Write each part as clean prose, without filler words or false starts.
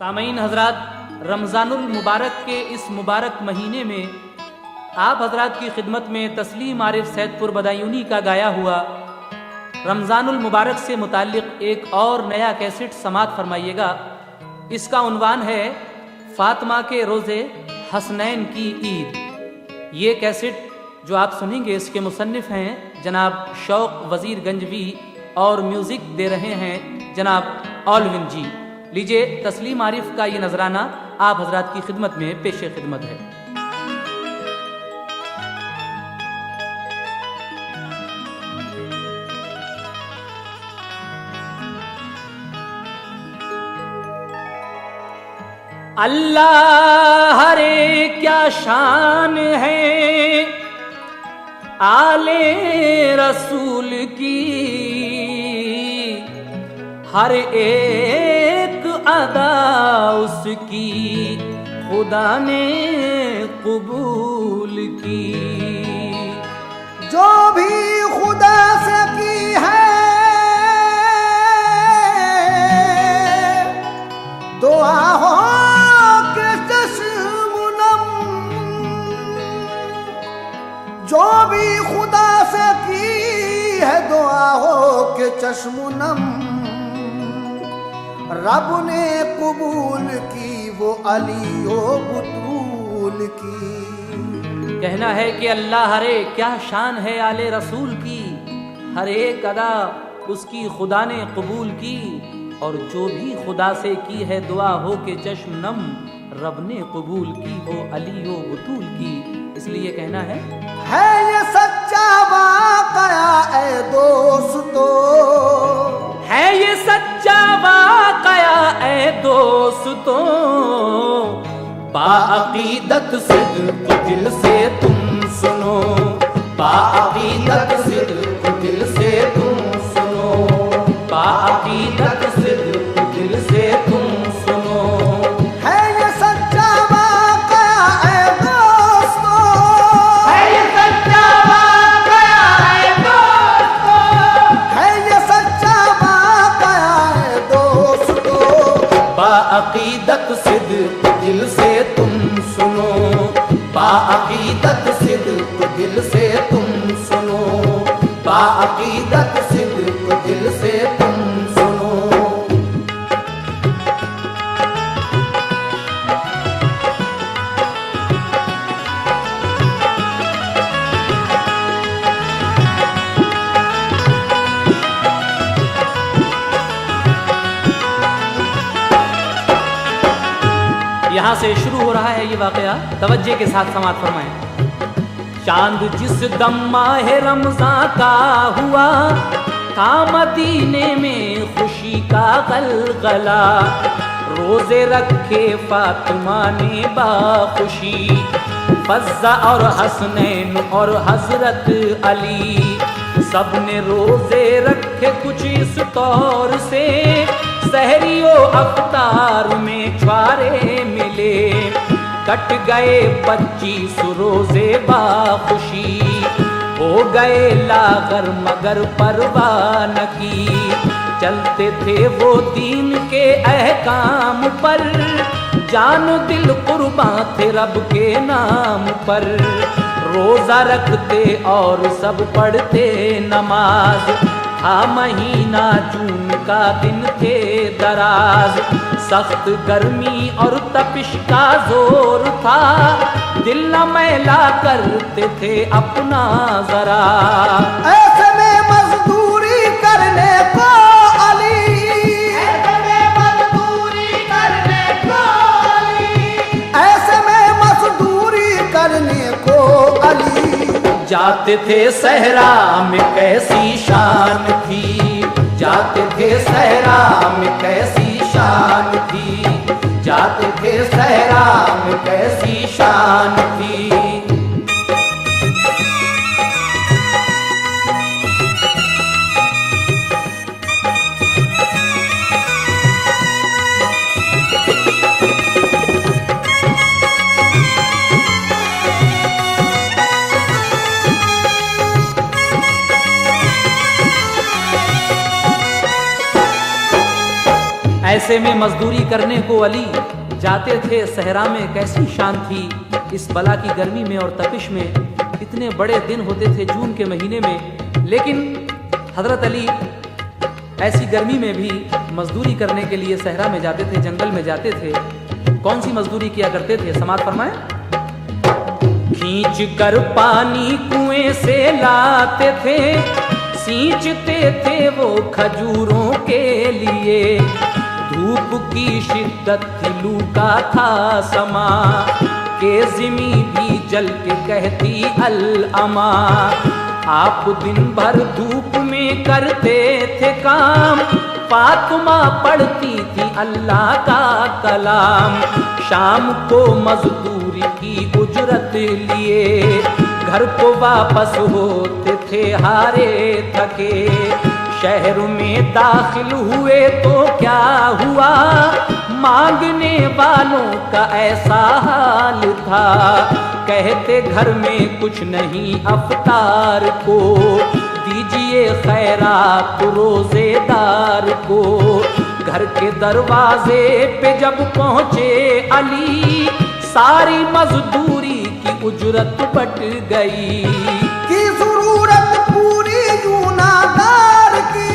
सामईन हजरात, रमज़ानुल मुबारक के इस मुबारक महीने में आप हजरात की खिदमत में तस्लीम आरिफ सैदपुर बदायूनी का गाया हुआ रमज़ानुल मुबारक से मुताल्लिक़ एक और नया कैसेट समात फरमाइएगा। इसका उन्वान है फातिमा के रोज़े हसनैन की ईद। ये कैसेट जो आप सुनेंगे इसके मुसन्निफ़ हैं जनाब शौक वज़ीर गंजवी और म्यूज़िक दे रहे हैं जनाब ऑलविन जी। लीजिए, तस्लीम आरिफ का ये नजराना आप हजरात की खिदमत में पेशे खिदमत है। अल्लाह रे क्या शान है आले रसूल की, हर एक अदा उसकी खुदा ने कबूल की। जो भी खुदा से की है दुआ हो के चश्मुनम, जो भी खुदा से की है दुआ हो के चश्मुनम, रब ने कबूल की वो अली ओ बतूल की। कहना है कि अल्लाह रे क्या शान है आले रसूल की, हर एक अदा उसकी खुदा ने कबूल की, और जो भी खुदा से की है दुआ हो के चश्म नम, रब ने कबूल की वो अली ओ बतूल की। इसलिए कहना है ये सच्चा वाक़या ए दोस्तों, है ये सच्चा वाक़या ए दोस्तों, बाअक़ीदत सिद्क़ दिल से तुम सुनो, बाअक़ीदत सिद्क़ दिल से तुम सुनो, बाअक़ीदत सिद्क़ दिल से तुम सुनो। है ये सच्चा वाक़या ए दोस्तों, है ये सच्चा वाक़या ए दोस्तों, है ये सच्चा वाक़या ए दोस्तों, बाअक़ीदत सिद्क़ दिल से तुम सुनो, बाअक़ीदत सिद्क़ दिल से तुम सुनो, बाअक़ीदत सिद्क़ दिल से तुम सुनो। यहाँ से शुरू हो रहा है ये वाक़या, तवज्जे के साथ समात फरमाएं। चांद जिस दम माहे रमज़ान का हुआ था मदीने में खुशी का गलगला, रोजे रखे फातिमा ने बाखुशी, फज़्ज़ा और हसनैन और हजरत अली, सब ने रोजे रखे कुछ इस तौर से, सहरियो अफ्तार में छुआरे मिले, कट गए 25 रोजे बाखुशी, हो गए लागर मगर परवाह न की, चलते थे वो दीन के अहकाम पर, जानो दिल कुर्बान थे रब के नाम पर, रोजा रखते और सब पढ़ते नमाज, था महीना जून का दिन थे दराज, सख्त गर्मी और तपिश का जोर था, दिल न मैला करते थे अपना जरा, ऐसे में मजदूरी करने को अली, ऐसे में मजदूरी करने को अली, ऐसे में मजदूरी करने को अली, जाते थे सहरा में कैसी शान थी, जाते थे सहरा में कैसी शान थी, जाते थे सहरा में कैसी शान थी। ऐसे में मजदूरी करने को अली जाते थे सहरा में। कैसी शान थी इस बला की गर्मी में और तपिश में। इतने बड़े दिन होते थे जून के महीने में, लेकिन हजरत अली ऐसी गर्मी में भी मजदूरी करने के लिए सहरा में जाते थे, जंगल में जाते थे। कौन सी मजदूरी किया करते थे, समाज फरमाए। खींच कर पानी कुएं से लाते थे, सींचते थे वो खजूरों के लिए। धूप की शिद्दत थी, लू का था समा, के ज़िमी भी जल के कहती अल अमा। आप दिन भर धूप में करते थे काम, फातिमा पढ़ती थी अल्लाह का कलाम। शाम को मजदूरी की उजरत लिए घर को वापस होते थे हारे थके। शहर में दाखिल हुए तो क्या हुआ, मांगने वालों का ऐसा हाल था। कहते घर में कुछ नहीं अफ्तार को, दीजिए खैरात रोजेदार को। घर के दरवाजे पे जब पहुंचे अली, सारी मजदूरी की उजरत बट गई। की जरूरत पूरी यूनादार की,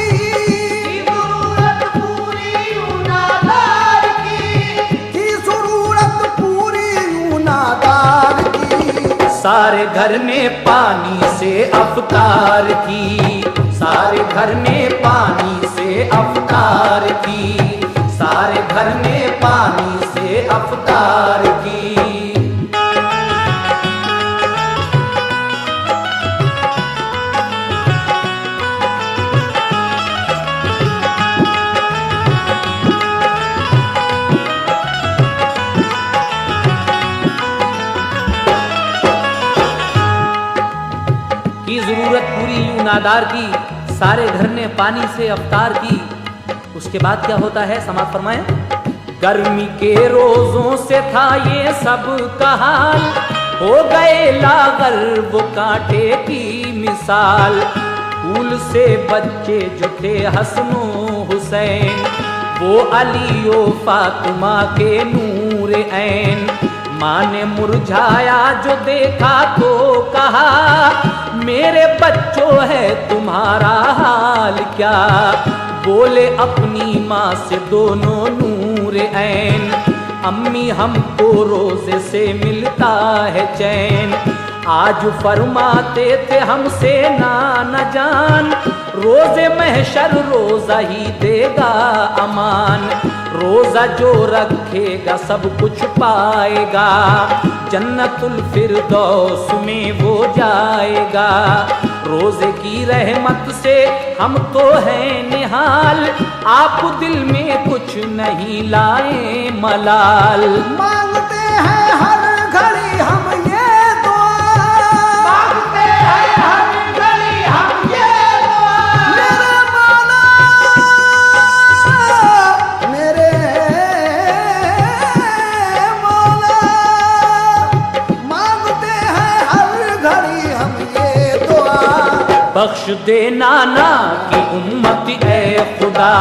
जरूरत पूरी यूनादार की जरूरत पूरी यूनादार की। सारे घर ने पानी से अफ्तार की, सारे घर ने पानी से अफ्तार की, सारे घर ने पानी से अफ्तार की। जरूरत पूरी यूनादार की, सारे घर ने पानी से अफ्तार की। उसके बाद क्या होता है, समाज फरमाए। गर्मी के रोजों से था ये सब का हाल, हो गए लागर वो कांटे की मिसाल। फूल से बच्चे जो थे हसनो हुसैन, वो अली ओ फातिमा के नूर ऐन। माँ ने मुरझाया जो देखा तो कहा, मेरे बच्चों है तुम्हारा हाल क्या। बोले अपनी माँ से दोनों नूर ऐन, अम्मी हमको रोजे से मिलता है चैन। आज फरमाते थे हमसे नाना जान, रोजे महशर रोजा ही देगा अमान। रोजा जो रखेगा सब कुछ पाएगा, जन्नतुल फिरदौस में वो जाएगा। रोजे की रहमत से हम तो हैं निहाल, आप दिल में कुछ नहीं लाए मलाल। मांगते हैं हर घड़ी हम ये दुआ, मांगते हैं हर घड़ी हम ये दुआ। मेरे मौला, मेरे मौला, मांगते हैं हर घड़ी हम ये दुआ। बख्श दे नाना की उम्मत ए खुदा,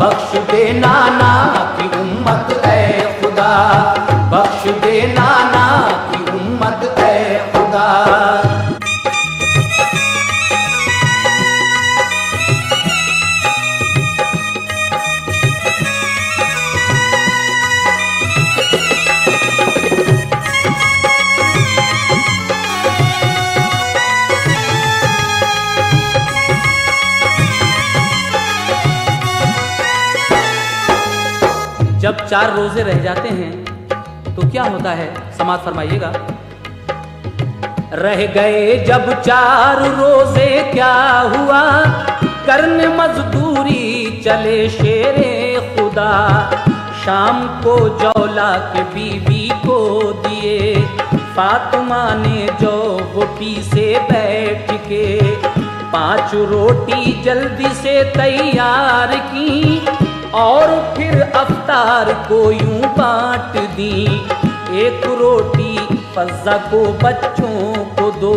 बख्श दे नाना की उम्मत ए खुदा, बख्श दे नाना की उम्मत ए खुदा। जब 4 रोजे रह जाते हैं तो क्या होता है, समाज फरमाइएगा। रह गए जब 4 रोजे क्या हुआ, करने मजदूरी चले शेरे खुदा। शाम को जौला के बीवी को दिए, फातिमा ने जो वो पीसे बैठ के। 5 रोटी जल्दी से तैयार की, और फिर अफ्तार को यूं बांट दी। 1 रोटी फज्जा को बच्चों को दो,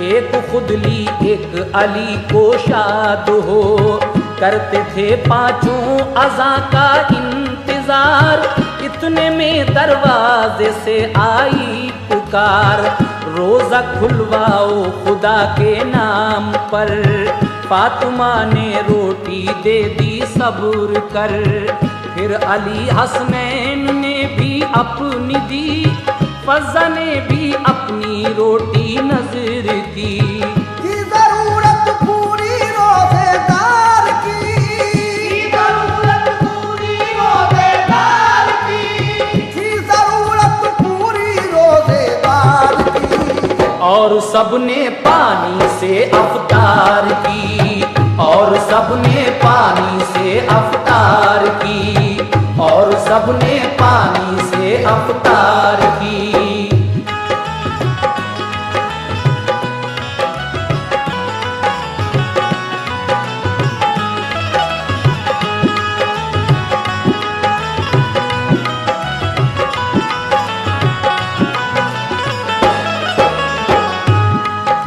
1 खुद ली 1 अली को शाद हो। करते थे पांचों अज़ा का इंतजार, इतने में दरवाजे से आई पुकार, रोजा खुलवाओ खुदा के नाम पर। फातिमा ने रोटी दे दी सब्र कर, फिर अली हसनैन ने भी अपनी दी, फज़ा ने भी अपनी रोटी नजर की। जरूरत पूरी रोजेदार की, जरूरत पूरी रोजेदार की, जरूरत पूरी रोजेदार की। और सबने पानी से अफ्तार की, और सबने पानी से अफ्तार की, और सबने पानी से अफ्तार की।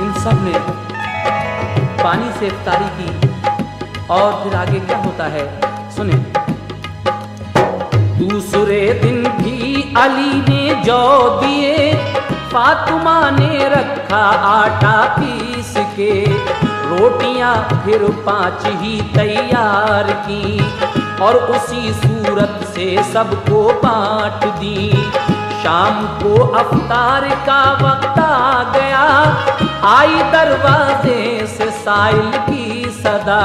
इन सब ने पानी से इफ्तारी की, और फिर आगे क्या होता है सुने। दूसरे दिन भी अली ने जौ दिए, फातिमा ने रखा आटा पीस के, रोटियां फिर 5 ही तैयार की, और उसी सूरत से सबको बांट दी। शाम को अफ्तार का वक्त आ गया, आई दरवाजे से साइल की सदा,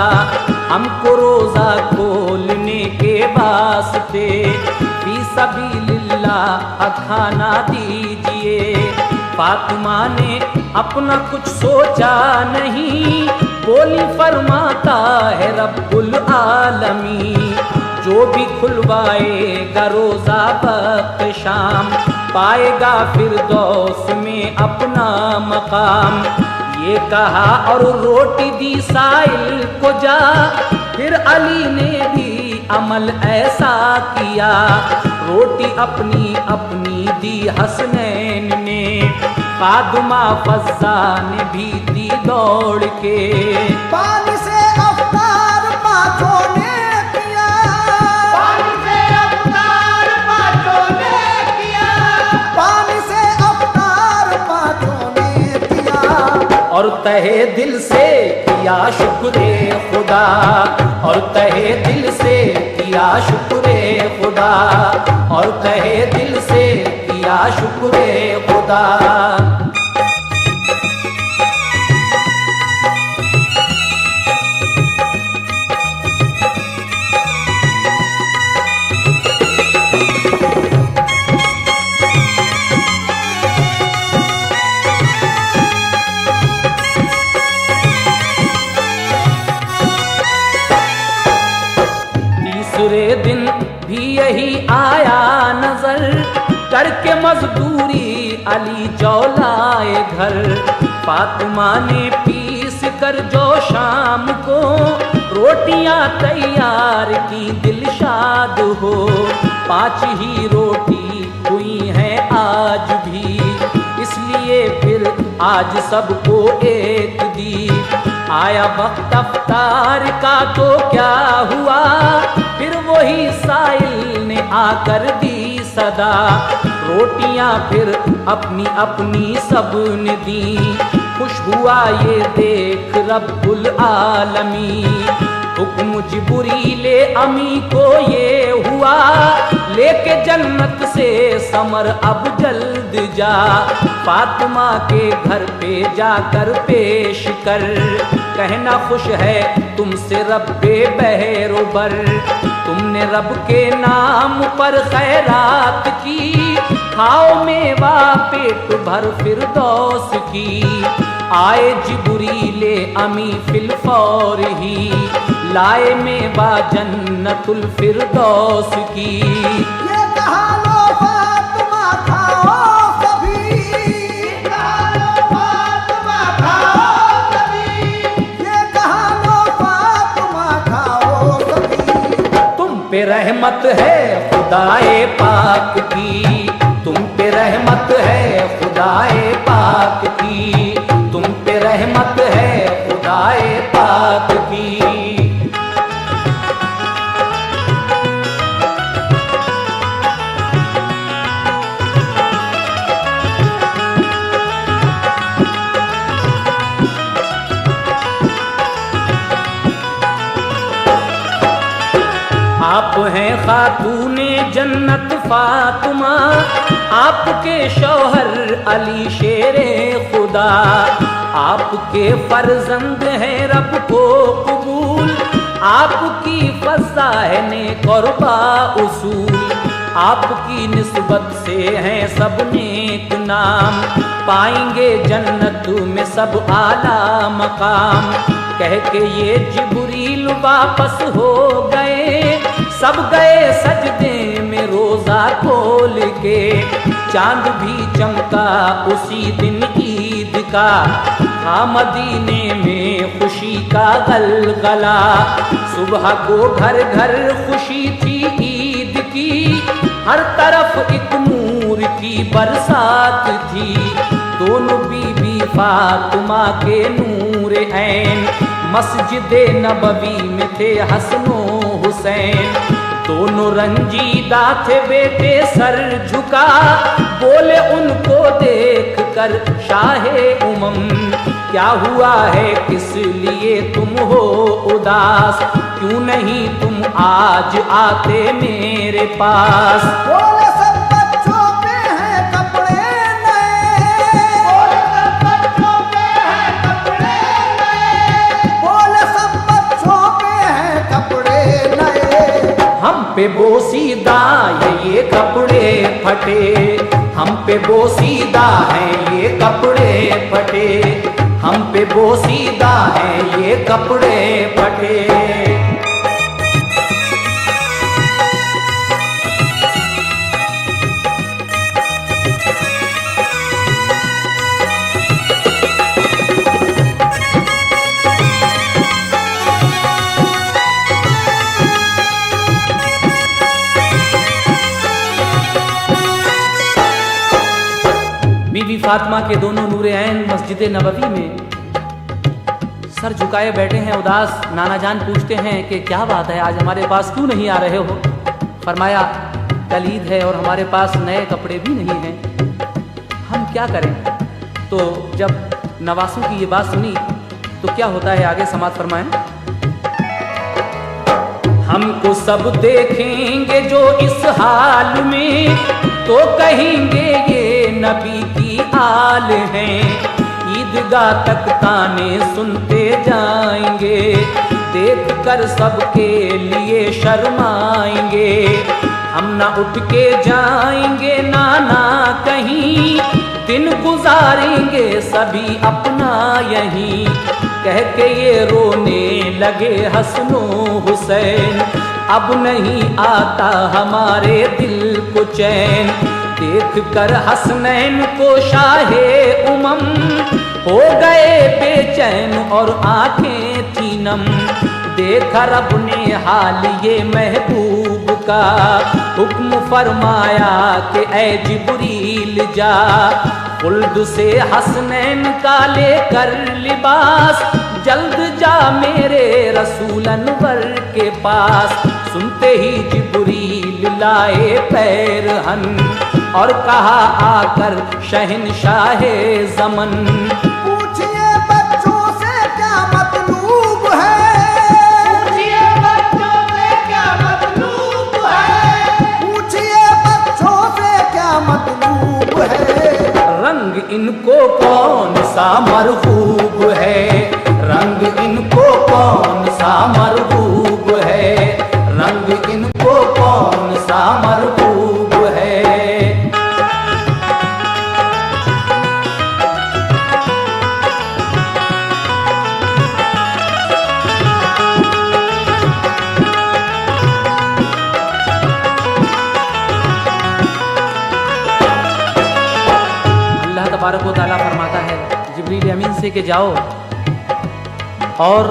हमको रोजा खोलने के वास्ते फी सबीलिल्लाह खाना दीजिए। फातिमा ने अपना कुछ सोचा नहीं, बोली फरमाता है रब्बुल आलमीन, जो भी खुलवाएगा रोजा वक्त शाम, पाएगा फिरदौस में अपना मकाम। ये कहा और रोटी दी साइल को जा, फिर अली ने भी अमल ऐसा किया, रोटी अपनी अपनी दी हसनैन ने, फातिमा फज़ा ने भी दी दौड़ के। पानी से अफ्तार पांचों ने किया, पानी से अफ्तार पांचों ने किया, पानी से अफ्तार पांचों ने किया। और तहे दिल से किया शुक्रे खुदा, और तहे दिल से किया शुक्रे खुदा, और तहे दिल से किया शुक्रे खुदा। तीसरे दिन भी यही आया नजर, करके मजदूरी अली जौलाए घर। फातिमा ने पीस कर जो शाम को रोटियां तैयार की, दिलशाद हो। 5 ही रोटी हुई है आज भी, इसलिए फिर आज सबको एक दी। आया वक्त अफ्तार का तो क्या हुआ, फिर वही साइल ने आकर दी सदा। रोटियां फिर अपनी अपनी सब ने दी, खुश हुआ ये देख रब्बुल आलमीन। हुक्म जिब्रीले अमी को ये हुआ, लेके जन्नत से समर अब जल्द जा। फातिमा के घर पे जाकर पेश कर, कहना खुश है तुमसे रब्बे बहरोबर। तुमने रब के नाम पर खैरात की, खाओ मेवा पेट भर फिरदौस की। आए जिब्रीले अमी फिल फौर ही, लाए मेवा जन्नतुल फिरदौस की। ये कहा लो फातिमा खाओ सभी, ये कहा लो फातिमा खाओ सभी, ये कहा लो फातिमा खाओ सभी। तुम पे रहमत है खुदाए पाक की, तुम पे रहमत है खुदाए पाक की, तुम पे रहमत है खुदाए पाक की। जन्नत फातिमा, आपके शौहर अली शेरे खुदा, आपके फर्जंद हैं रब को कबूल, आपकी फज़ाइल क़ुरबा उसूल, आपकी निस्बत से हैं सब नेक नाम, पाएंगे जन्नत में सब आला मकाम। कह के ये जिब्रील वापस हो गए, सब गए सजदे में रोजा खोल के, चांद भी चमका उसी दिन ईद का, था मदीने में खुशी का गलगला, सुबह को घर घर खुशी थी ईद की, हर तरफ एक नूर की बरसात थी, दोनों बीबी फातिमा के नूर ऐन, मस्जिद नबवी में थे हसनो हुसैन, दोनों रंजीदा थे बेटे सर झुका, बोले उनको देख कर शाहे उमम, क्या हुआ है किस लिए तुम हो उदास, क्यों नहीं तुम आज आते मेरे पास। बोले सब बच्चों पे हैं कपड़े नए, बोले सब बच्चों पे हैं कपड़े नए, बोले सब बच्चों पे हैं कपड़े नए, हम पे बोसीदा ये कपड़े फटे, हम पे बोसीदा हैं ये कपड़े फटे, हम पे बोसीदा हैं ये कपड़े फटे। बीबी फातिमा के दोनों नूरे ऐन मस्जिद नबवी में सर झुकाए बैठे हैं उदास। नाना जान पूछते हैं कि क्या बात है, आज हमारे पास क्यों नहीं आ रहे हो। फरमाया कल ईद है और हमारे पास नए कपड़े भी नहीं हैं, हम क्या करें। तो जब नवासों की ये बात सुनी तो क्या होता है आगे समाप्त फरमाएं। हमको सब देखेंगे जो इस हाल में, तो कहेंगे ये नबी की आल हैं, ईदगाह तक ताने सुनते जाएंगे, देख कर सबके लिए शर्माएंगे, हम ना उठ के जाएंगे नाना कहीं, दिन गुजारेंगे सभी अपना यहीं। कह के ये रोने लगे हसनो हुसैन, अब नहीं आता हमारे दिल को चैन, देख कर हसनैन को शाहे उमम, हो गए बेचैन और आंखें थी नम। देखा रब ने हाल ये महबूब का, हुक्म फरमाया कि ऐ जिब्रील जा, खुल्द से हसनैन का लेकर लिबास, जल्द जा मेरे रसूल अनवर के पास। सुनते ही जिब्रील लाए पैरहन, और कहा आकर शहंशाहे ज़मन, पूछिए बच्चों से क्या मतलूब है, पूछिए बच्चों से क्या मतलूब है, पूछिए बच्चों से क्या मतलूब है। रंग इनको कौन सा मरगूब है, रंग इनको कौन सा मरगूब है, रंग इनको कौन सा मरगूब है। अल्लाह तबारक व तआला फरमाता है जिब्रील अमीन से कि जाओ और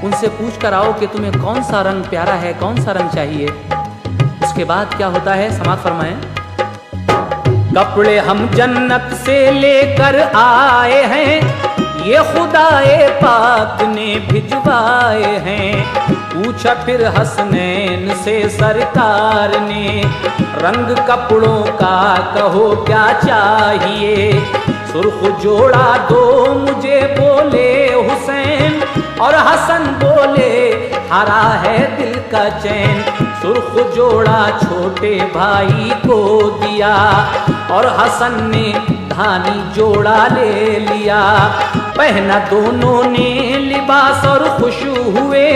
उनसे पूछ कर आओ कि तुम्हें कौन सा रंग प्यारा है, कौन सा रंग चाहिए। उसके बाद क्या होता है समाप्त फरमाएं। कपड़े हम जन्नत से लेकर आए हैं, ये खुदाए पाक ने भिजवाए हैं। पूछा फिर हसनैन से सरकार ने, रंग कपड़ों का कहो क्या चाहिए। सुर्ख जोड़ा दो मुझे बोले हुसैन, और हसन बोले हरा है दिल का चैन। सुर्ख जोड़ा छोटे भाई को दिया, और हसन ने धानी जोड़ा ले लिया। पहना दोनों ने लिबास और खुश हुए,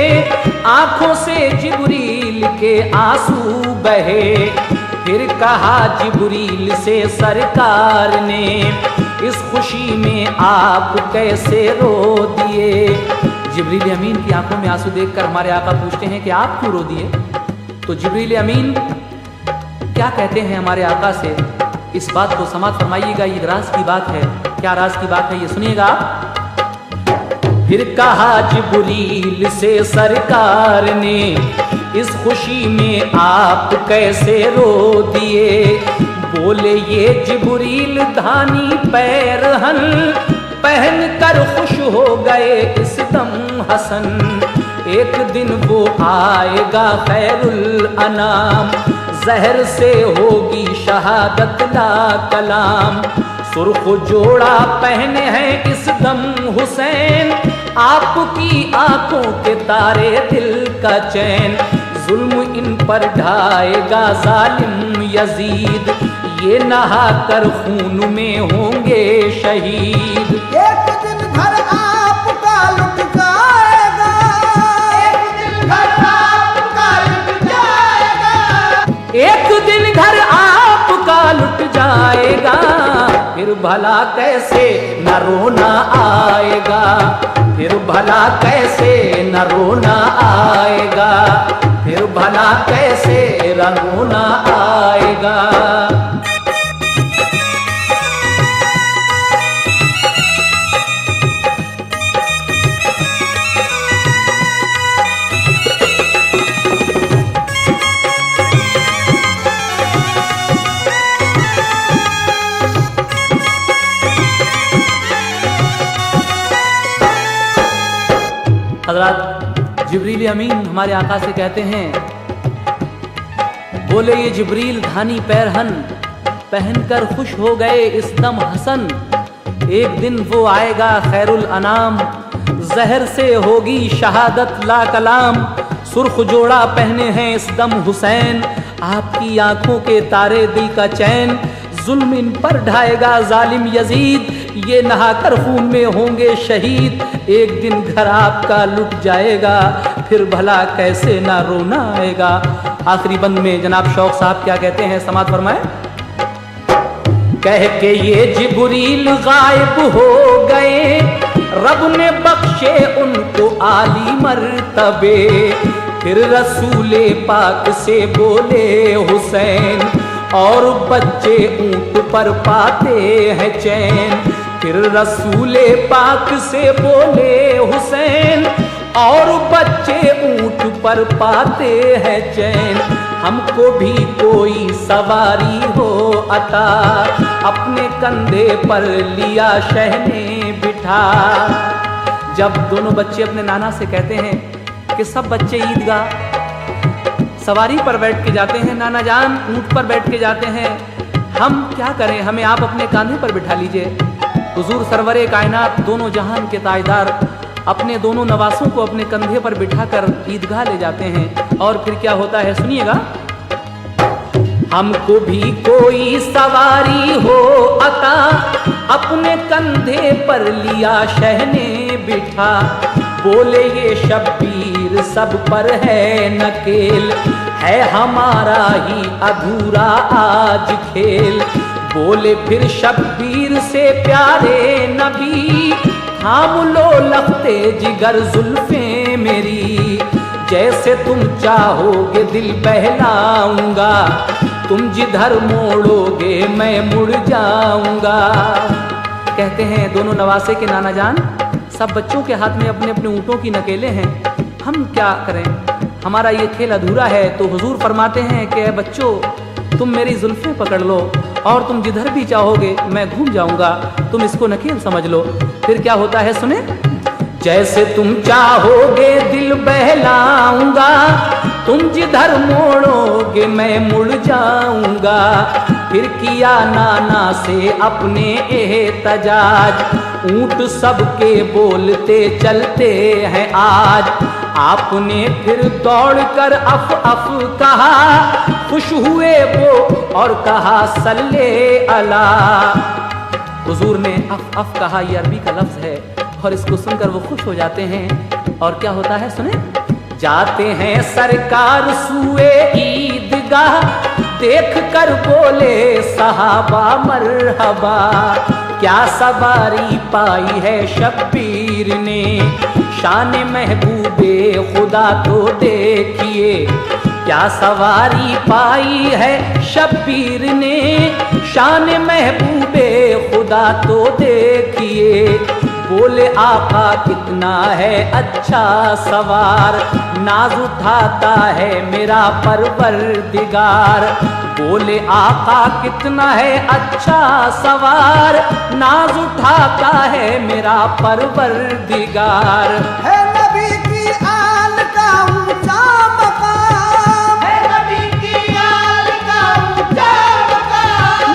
आंखों से जिब्रील के आंसू बहे। फिर कहा जिब्रील से सरकार ने, इस खुशी में आप कैसे रो दिए। जिब्रील अमीन की आंखों में आंसू देखकर हमारे आका पूछते हैं कि आप क्यों रो दिए। तो जिब्रील अमीन क्या कहते हैं हमारे आका से, इस बात को समाप्त फरमाइएगा। ये राज की बात है। क्या राज की बात है ये सुनिएगा। फिर कहा जिब्रील से सरकार ने, इस खुशी में आप कैसे रो दिए। बोले ये जिब्रील धानी पैरहन, पहन कर खुश हो गए इस दम हसन। एक दिन वो आएगा खैरुल अनाम, जहर से होगी शहादत ला कलाम। सुर्ख जोड़ा पहने हैं इस दम हुसैन, आपकी आंखों के तारे दिल का चैन। जुल्म इन पर ढाएगा जालिम यजीद, ये नहा कर खून में होंगे शहीद। एक दिन घर आपका लुट जाएगा, एक दिन घर आपका लुट जाएगा, एक दिन घर आपका लुट जाएगा। फिर भला कैसे न रोना आएगा, फिर भला कैसे न रोना आएगा, फिर भला कैसे रोना आएगा। हज़रत जिब्रील अमीन हमारे आका से कहते हैं, बोले ये जिब्रील धानी पैरहन पहनकर खुश हो गए इस दम हसन। एक दिन वो आएगा खैरुल अनाम, जहर से होगी शहादत ला कलाम। सुर्ख जोड़ा पहने हैं इस दम हुसैन, आपकी आंखों के तारे दिल का चैन। जुल्म इन पर ढाएगा जालिम यजीद, ये नहाकर खून में होंगे शहीद। एक दिन घर आपका लुट जाएगा, फिर भला कैसे ना रोना आएगा। आखिरी बंद में जनाब शौक साहब क्या कहते हैं, समात फरमाए। कह के ये जिब्रील गायब हो गए, रब ने बख्शे उनको आली मर्तबे। फिर रसूले पाक से बोले हुसैन, और बच्चे ऊंट पर पाते हैं चैन। फिर रसूले पाक से बोले हुसैन, और बच्चे ऊंट पर पाते हैं चैन। हमको भी कोई सवारी हो अता, अपने कंधे पर लिया शहने बिठा। जब दोनों बच्चे अपने नाना से कहते हैं कि सब बच्चे ईदगाह सवारी पर बैठ के जाते हैं, नाना जान ऊंट पर बैठ के जाते हैं, हम क्या करें, हमें आप अपने कांधे पर बिठा लीजिए। हुजूर सरवरे कायनात दोनों जहान के ताजदार अपने दोनों नवासों को अपने कंधे पर बिठाकर ईदगाह ले जाते हैं। और फिर क्या होता है सुनिएगा। हमको भी कोई सवारी हो अता, अपने कंधे पर लिया शहने बिठा। बोले ये शब्बीर सब पर है नकेल, है हमारा ही अधूरा आज खेल। बोले फिर शब्बीर से प्यारे नबी, थाम लो लखते जिगर जुल्फे मेरी। जैसे तुम चाहोगे दिल बहलाऊंगा, तुम जिधर मोड़ोगे मैं मुड़ जाऊंगा। कहते हैं दोनों नवासे के नाना जान, सब बच्चों के हाथ में अपने अपने ऊँटों की नकेले हैं, हम क्या करें, हमारा ये खेल अधूरा है। तो हुजूर फरमाते हैं कि बच्चों तुम मेरी जुल्फे पकड़ लो, और तुम जिधर भी चाहोगे मैं घूम जाऊंगा, तुम इसको नकेल समझ लो। फिर क्या होता है सुने। जैसे तुम चाहोगे दिल बहलाऊंगा, तुम जिधर मोड़ोगे मैं मुड़ जाऊंगा। फिर किया नाना से अपने एहतजाज, ऊंट सबके बोलते चलते हैं आज। आपने फिर दौड़कर अफ अफ कहा, खुश हुए वो और कहा सल्ले अला। हुजूर ने अफ अफ कहा, ये अरबी का लफ्ज है, और इसको सुनकर वो खुश हो जाते हैं। और क्या होता है सुने, जाते हैं सरकार सुए ईदगाह, देख कर बोले सहाबा मरहबा। क्या सवारी पाई है शब्बीर ने, शान महबूबे खुदा तो देखिए। क्या सवारी पाई है शब्बीर ने, शान महबूबे खुदा तो देखिए। बोले आका कितना है अच्छा सवार, नाज उठाता है मेरा परवरदिगार। बोले आका कितना है अच्छा सवार, नाज उठाता है मेरा परवरदिगार। है नबी की आल का ऊंचा मकाम, है नबी की आल का ऊंचा मकाम।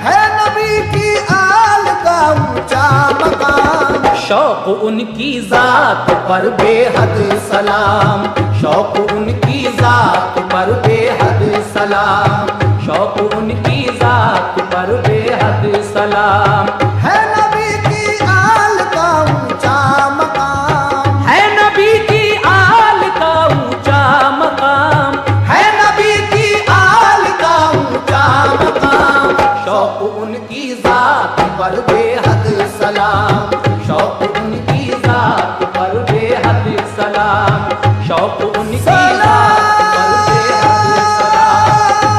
है नबी की आल का ऊंचा मकाम। शौक उनकी जात पर बेहद सलाम, शौक उनकी जात पर बेहद सलाम, शौक उनकी जात पर बेहद सलाम। है नबी की आल का ऊंचा मकाम, है नबी की आल का ऊंचा मकाम, है नबी की आल का ऊंचा मकाम। शौक उनकी जात पर बेहद सलाम, शौक उनकी जात पर बेहद सलाम, शौक उनकी जात पर बेहद सलाम,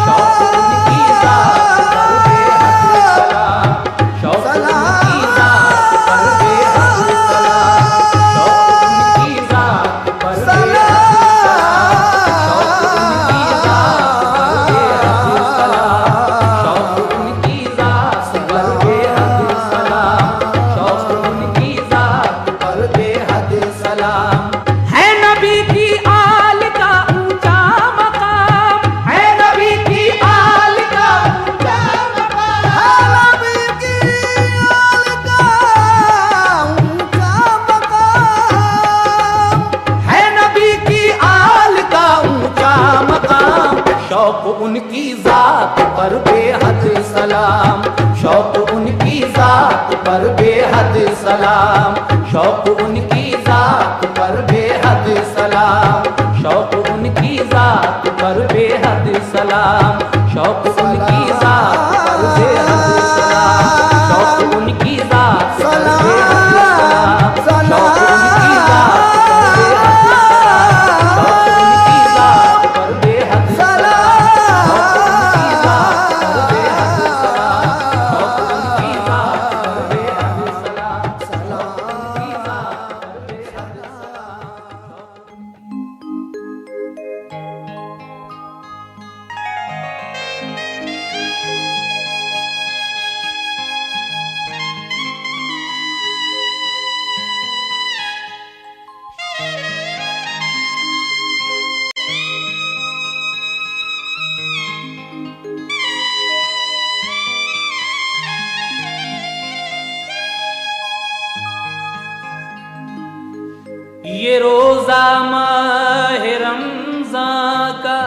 शौक उनकी जात पर बेहद सलाम, शौक उनकी जात पर बेहद सलाम, शौक उनकी जात पर बेहद सलाम, शौक उनकी जात पर बेहद सलाम, शौक उनकी जात पर बेहद सलाम। है नबी की आल का ऊंचा मकाम, है नबी की आल का ऊंचा मकाम, है नबी की आल का ऊंचा मकाम। है नबी की आल का ऊंचा मकाम। शौक उनकी जात पर बेहद सलाम, शौक उनकी जात पर बेहद सलाम, शौक उनकी जात पर बेहद सलाम, शौक उनकी जात पर बेहद सलाम, शौक उनकी जात पर बेहद सलाम, शौक उनकी जात पर बेहद सलाम, शौक उनकी जात पर बेहद सलाम, शौक उनकी जात पर बेहद सलाम, शौक उनकी जात पर बेहद सलाम, शौक उनकी जात पर बेहद सलाम, शौक उनकी जात पर बेहद सलाम। ये रोजा माह रमज़ान का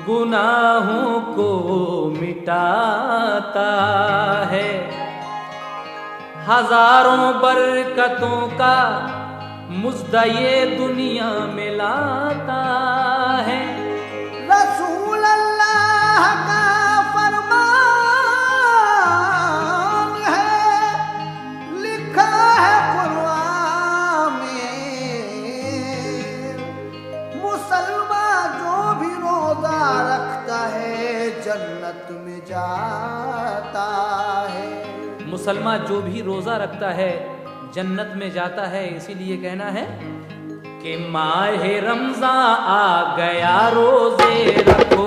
गुनाहों को मिटाता है, हजारों बरकतों का मुज़्दा ये दुनिया में लाता है। रसूल अल्लाह का फरमान है, लिखा है कुरान में। मुसलमान जो भी रोजा रखता है जन्नत में जाता है। मुसलमान जो भी रोजा रखता है जन्नत में जाता है। इसीलिए कहना है कि माहे रमज़ान आ गया रोजे रखो,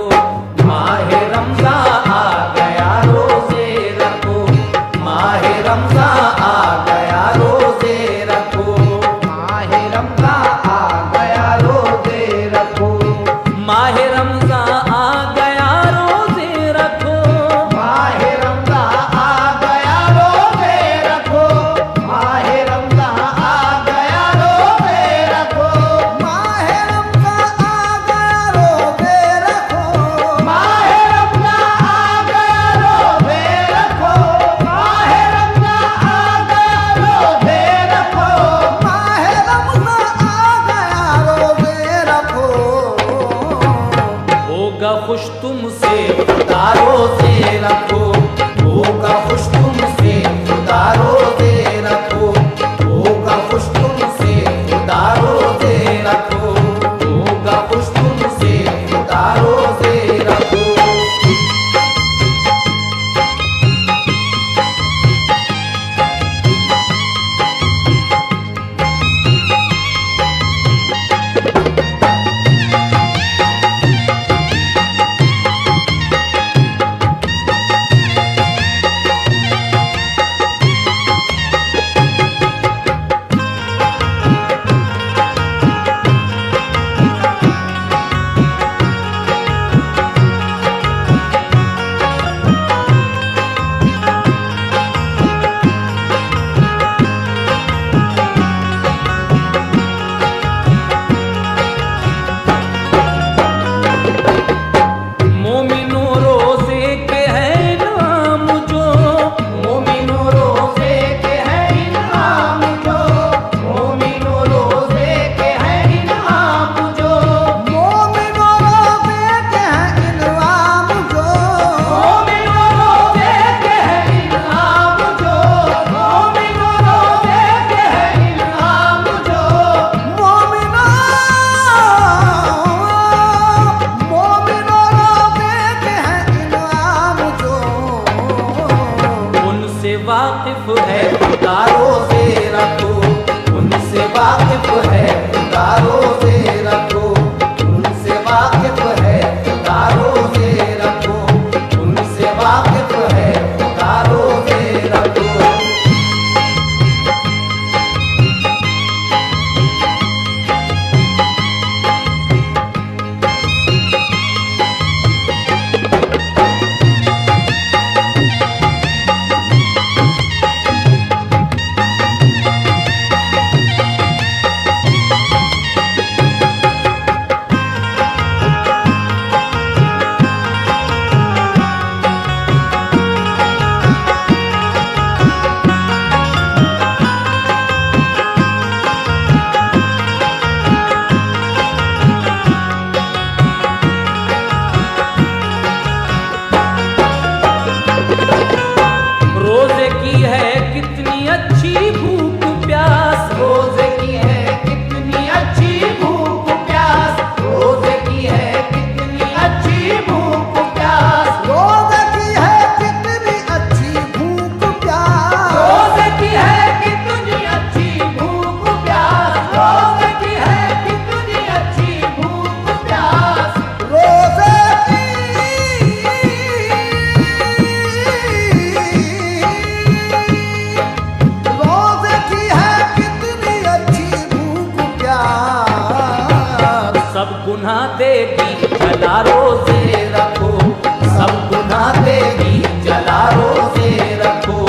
माहे रमज़ान आ गया रोजे रखो, माहे माहे रमजान आ गया रोजे रखो, माहे रमजान आ गया रोजे रखो, माहे रमजान आ गया रोजे रखो, माहे रमजान आ गया रोजे रखो, माहे रमजान आ गया रोजे रखो, माहे रमजान आ गया रोजे रखो, माहे रमजान आ गया रोजे रखो, माहे रमजान आ गया रोजे रखो, माहे रमजान आ गया रोजे रखो। होगा खुश तुमसे खुदा रोजे रखो, होगा खुश तुमसे खुदा रोजे रखो, होगा खुश तुमसे खुदा रोजे रखो, होगा खुश तुमसे खुदा रोजे रखो। मोमिनो रोजे के हैं इनाम जो, मोमिनो रोजे के हैं इनाम जो, मोमिनो रोजे के हैं इनाम जो, मोमिनो रोजे के हैं इनाम जो, मोमिनो रोजे के हैं इनाम जो, मोमिनो रोजे के हैं इनाम जो, मोमिनो रोजे के हैं इनाम जो। उनसे वाकिफ है खुदा रोजे रखो, उनसे वाकिफ है खुदा रोजे रखो, उनसे वाकिफ है खुदा रोजे रखो, उनसे वाकिफ है खुदा रोजे रखो। रोजे की है कितनी अच्छी भूख प्यास, रोजे की है कितनी अच्छी भूख प्यास, रोजे की है कितनी अच्छी भूख प्यास, रोजे की है कितनी अच्छी भूख प्यास, रोजे की है कितनी अच्छी भूख प्यास, रोजे की है कितनी अच्छी भूख प्यास, रोजे रोजे की है कितनी अच्छी भूख प्यास। सब गुनाह देगी जला रोजे रखो, सब गुनाह देगी जला रोजे रखो,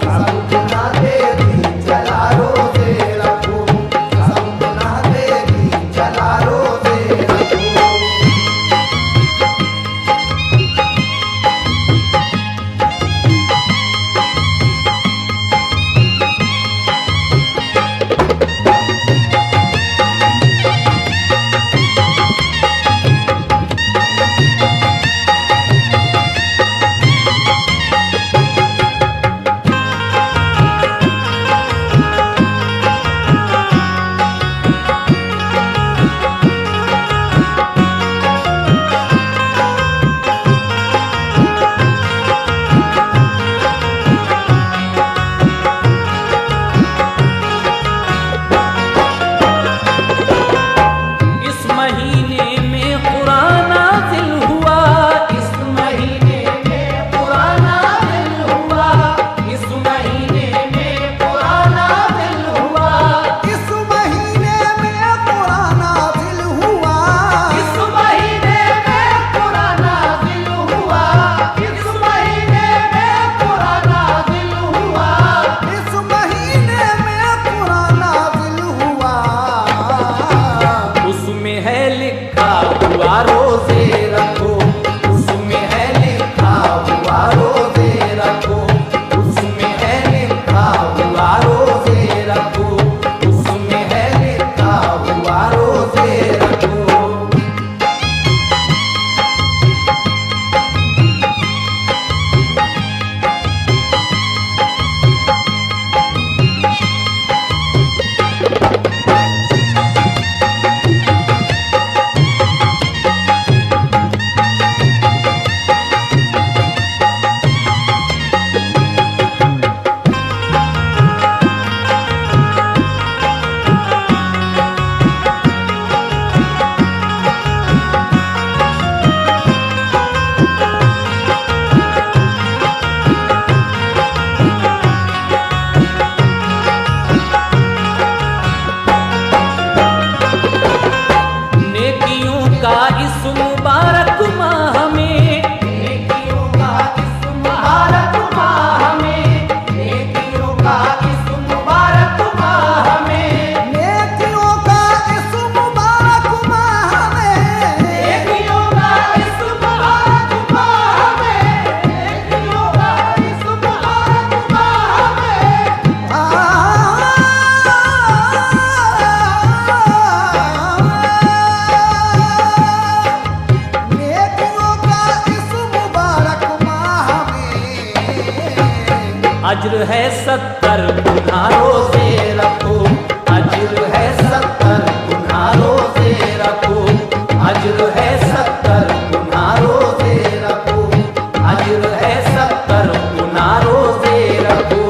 सब गुनाह देगी जला रोजे रखो, सब गुनाह देगी जला रोजे रखो। अज्र है 70 गुना रोजे रखो, अज्र है 70 गुना रोजे रखो, अज्र है 70 गुना रोजे रखो, अज्र है 70 गुना रोजे रखो।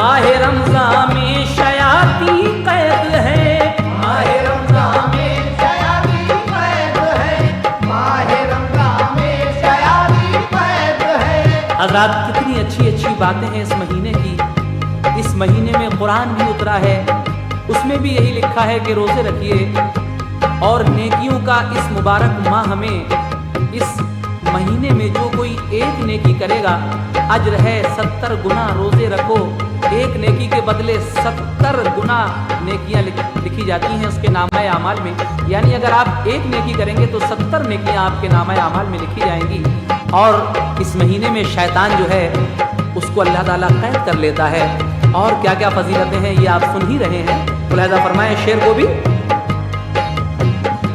माहे रमजान में शयाती कैद है, माहे रमजान में शयाती कैद है, माहे रमजान में शयाती कैद है। हज़रात कितनी अच्छी अच्छी बातें हैं इस महीने की। इस महीने में कुरान भी उतरा है, उसमें भी यही लिखा है कि रोज़े रखिए और नेकियों का इस मुबारक माह में, इस महीने में जो कोई एक नेकी करेगा अज्र है 70 गुना रोज़े रखो। एक नेकी के बदले 70 गुना नेकियां लिखी जाती हैं उसके नामा आमाल में। यानी अगर आप एक नेकी करेंगे तो 70 नेकियां आपके नामा आमाल में लिखी जाएंगी। और इस महीने में शैतान जो है उसको अल्लाह ताला कैद कर लेता है। और क्या क्या फजीलतें हैं ये आप सुन ही रहे हैं। मुलाहिज़ा फरमाएं शेर को भी।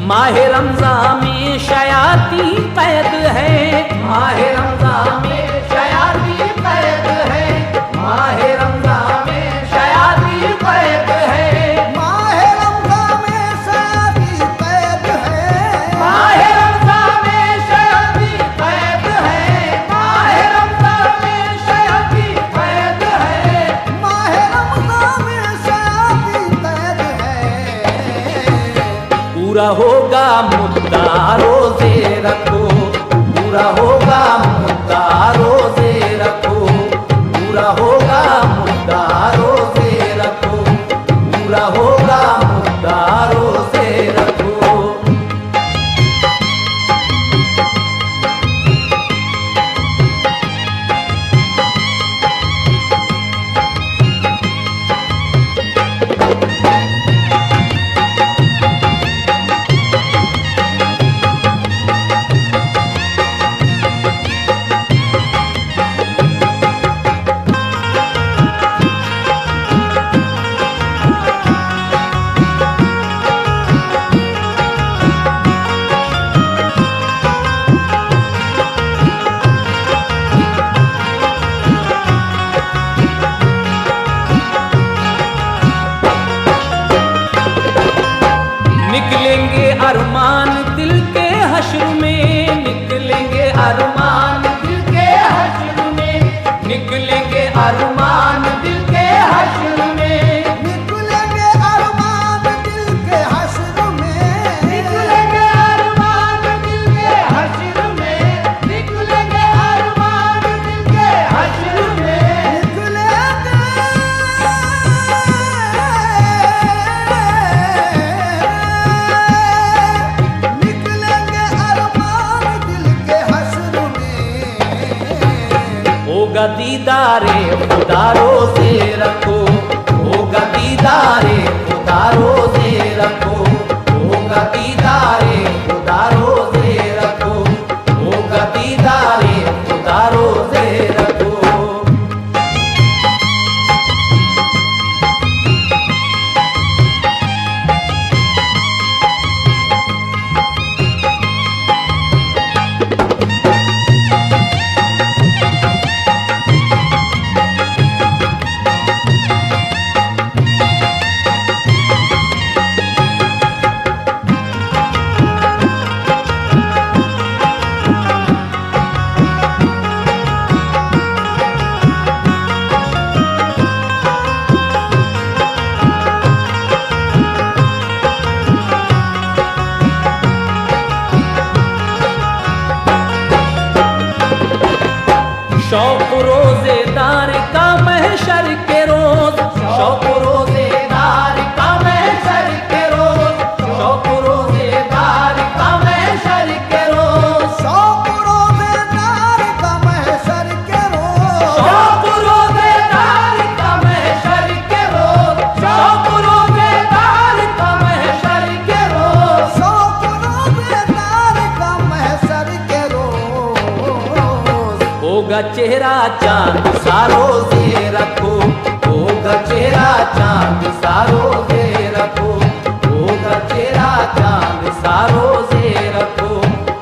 माहे रमजान में शयाती कैद है, माहे रमजान में शयाती कैद है, माहे रमजान में शयाती कैद है, माहे रमजान में शयाती कैद है, माहे रमजान में शयाती कैद है, माहे रमजान में शयाती कैद है, माहे रमजान में शयाती कैद है। पूरा होगा मुद्दा रोजे रखो, पूरा होगा मुद्दा रोजे रखो, पूरा होगा मुद्दा रोजे रखो, पूरा होगा मुद्दा रोजे रखो। निकलेंगे अरमान दिल के हश्र में, निकलेंगे अरमान दिल के हश्र में, निकलेंगे अरमान दिल के हश्र में, निकलेंगे अरमान दिल के हश्र में, निकलेंगे अरमान दिल के हश्र में, निकलेंगे अरमान दिल के हश्र में, निकलेंगे अरमान दिल के हश्र में। होगा दीदारे खुदा रोजे रखो, होगा दीदारे खुदा रोजे रखो, होगा दीदारे खुदा रोजे रखो, होगा दीदारे खुदा रोजे रखो। होगा चेहरा चांद सा रोजे रखो, होगा चेहरा चांद सा रोजे रखो, होगा चेहरा चांद सा रोजे रखो,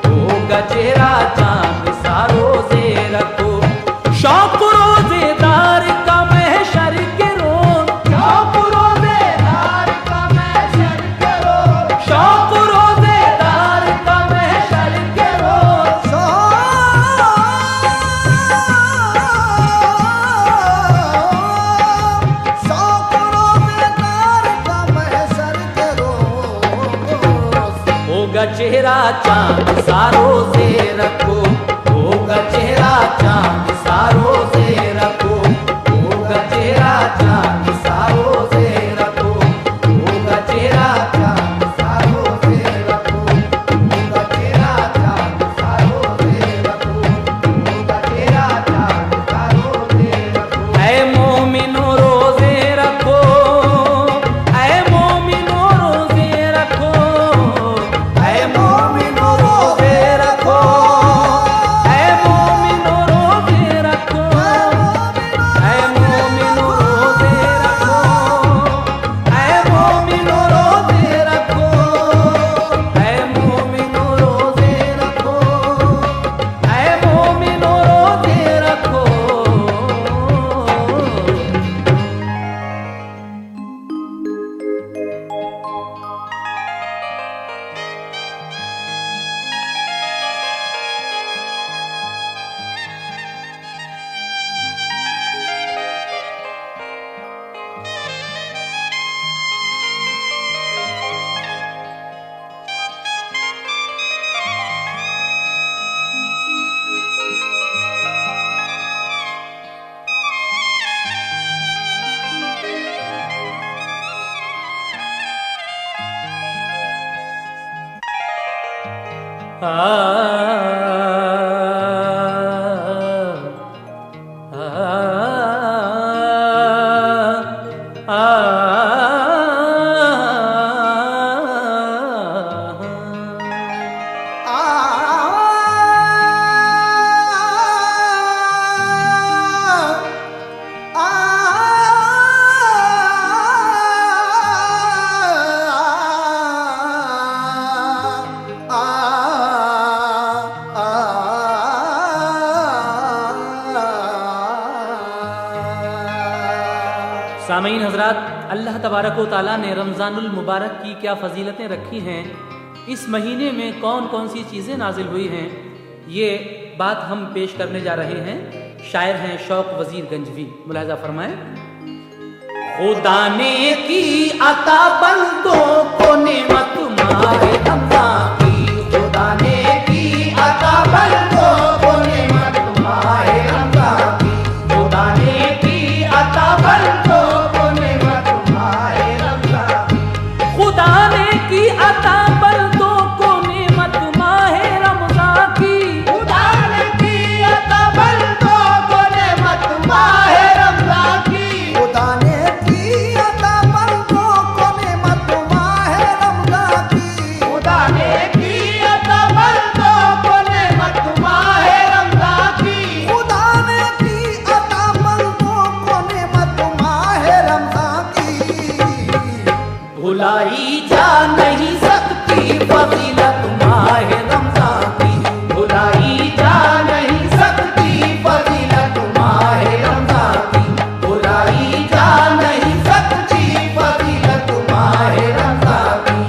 होगा चेहरा चांद सा रोजे रखो। शौक रोजेदार का महशर के रोज, शौक रोजेदार का महशर के रोज, शौक रोजेदार का महशर के रोज। शौक रोजेदार का महशर के रोज। होगा चेहरा चांद सा रोजे रखो, होगा चेहरा चांद सा रोजे रखो, होगा चेहरा चांद सा रोजे रखो, होगा चेहरा चांद सा रोजे रखो, होगा चेहरा चांद सा रोजे रखो, होगा चेहरा चांद सा रोजे रखो। ऐ मोमिनो रोजे रखो, ऐ मोमिनो रोजे रखो, ऐ मोमिनो रोजे रखो, ऐ मोमिनो रोजे रखो, ऐ मोमिनो रोजे रखो, ऐ मोमिनो रोजे रखो, ऐ मोमिनो रोजे रखो, ऐ मोमिनो रोजे रखो। सामीन हजरात, अल्लाह तबारक व तआला ने रमज़ानुल मुबारक की क्या फ़जीलतें रखी हैं, इस महीने में कौन कौन सी चीज़ें नाजिल हुई हैं, ये बात हम पेश करने जा रहे हैं। शायर हैं शौक वजीर गंजवी, मुलाहिज़ा फरमाएं। खुदा ने की अता बंदों को नेमत माहे रमज़ान की, खुदा ने की अता बंदों को नेमत माहे रमज़ान की, खुदा ने की अता बंदों को नेमत माहे रमज़ान की, खुदा ने की अता बंदों को नेमत माहे रमज़ान की, खुदा ने की अता बंदों को नेमत माहे रमज़ान की, खुदा ने की अता बंदों को नेमत माहे रमज़ान की, खुदा ने की अता बंदों को नेमत माहे रमज़ान की, खुदा ने की अता बंदों को नेमत माहे रमज़ान की। भुलाई जा नहीं सकती फजीलत माहे रमज़ान की, भुलाई जा नहीं सकती फजीलत माहे रमज़ान की, भुलाई जा नहीं सकती फजीलत माहे रमज़ान की।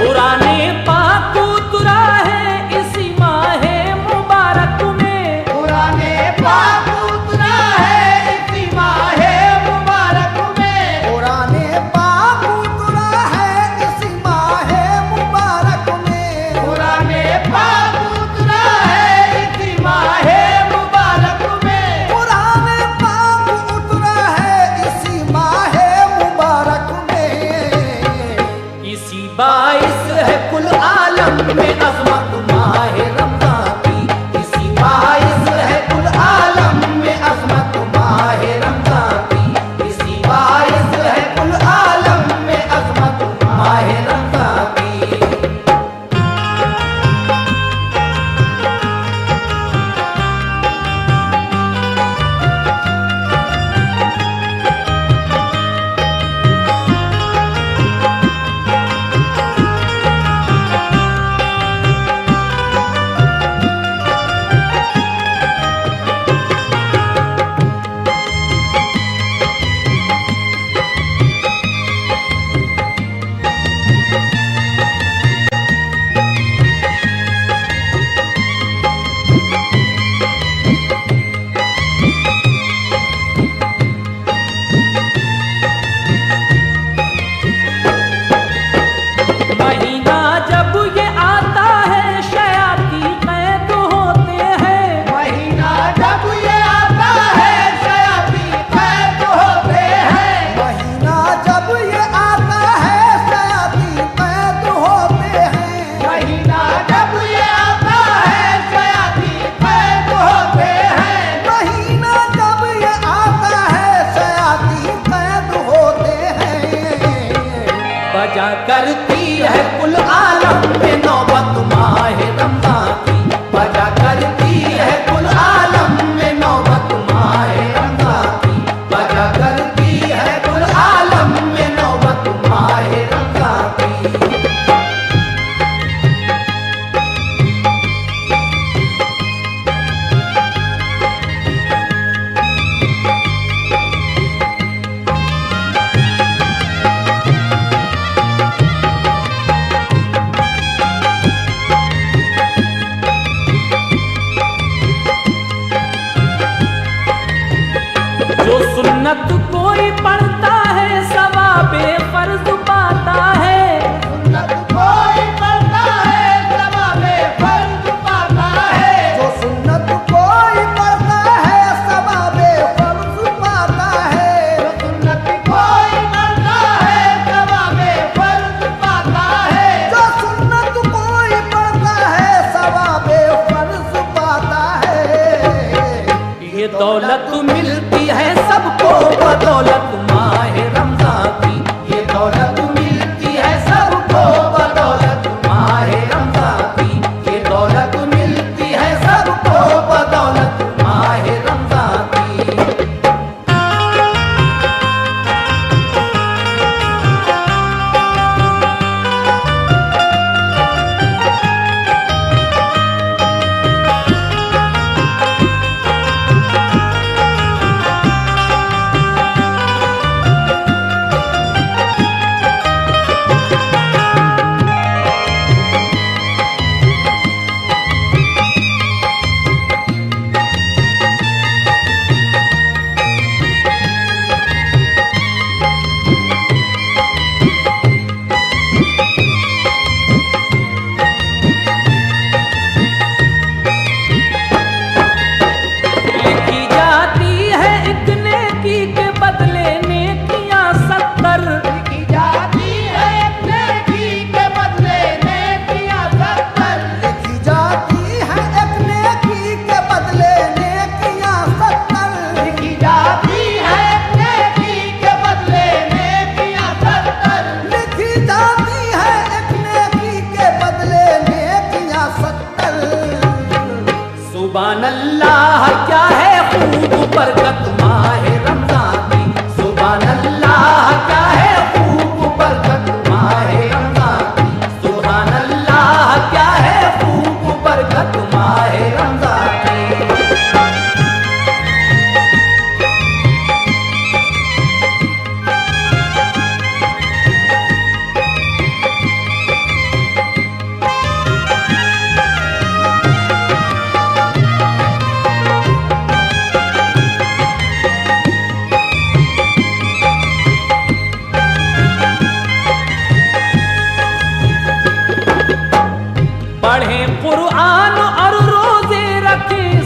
पुराने पाक उतरा है इसी माहे मुबारक में, पुराने पाक उतरा है इसी माहे मुबारक में, पुराने पाक उतरा है इसी माहे मुबारक में, पुराने पाक उतरा है इसी माहे मुबारक में, पुराने पाक उतरा है इसी माहे मुबारक में। दौलत मिलती है सबको बदौलत माह रमजान की, ये दौलत मिलती है सबको बदौलत माह रमजान की, ये दौलत मिलती है सबको बदौलत माह रमजान की। लिखी जाती है एक नेकी के बदले नेकियां 70, लिखी जाती है एक नेकी के बदले नेकियां 70, लिखी जाती है एक नेकी के बदले नेकियां 70, लिखी जाती है एक नेकी के बदले नेकियां 70, लिखी जाती है एक नेकी के बदले नेकियां 70। सुभान अल्लाह क्या है खूब बरकत माह रमजान की, सुभान अल्लाह क्या है खूब बरकत माह रमजान की, सुभान अल्लाह क्या है खूब बरकत माह रमजान की। पढ़ें कुरान और रोजे रखें